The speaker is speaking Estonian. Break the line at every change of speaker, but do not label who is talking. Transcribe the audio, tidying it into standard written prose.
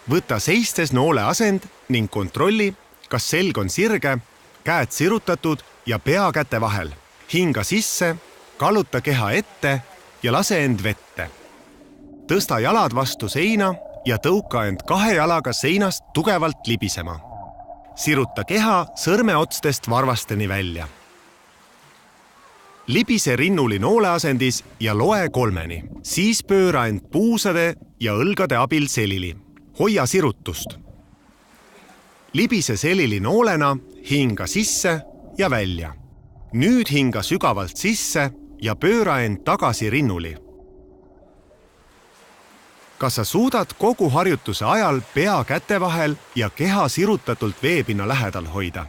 Võta seistes noole asend ning kontrolli, kas selg on sirge, käed sirutatud ja pea käte vahel. Hinga sisse, kalluta keha ette ja lase end vette. Tõsta jalad vastu seina ja tõuka end 2 jalaga seinast tugevalt libisema. Siruta keha sõrmeotstest varvasteni välja. Libise rinnuli nooleasendis ja loe 3, siis pööra end puusade ja õlgade abil selili. Hoia sirutust. Libise selili noolena, hinga sisse ja välja. Nüüd hinga sügavalt sisse ja pööra end tagasi rinnuli. Kas sa suudad kogu harjutuse ajal pea käte vahel ja keha sirutatult veepinna lähedal hoida?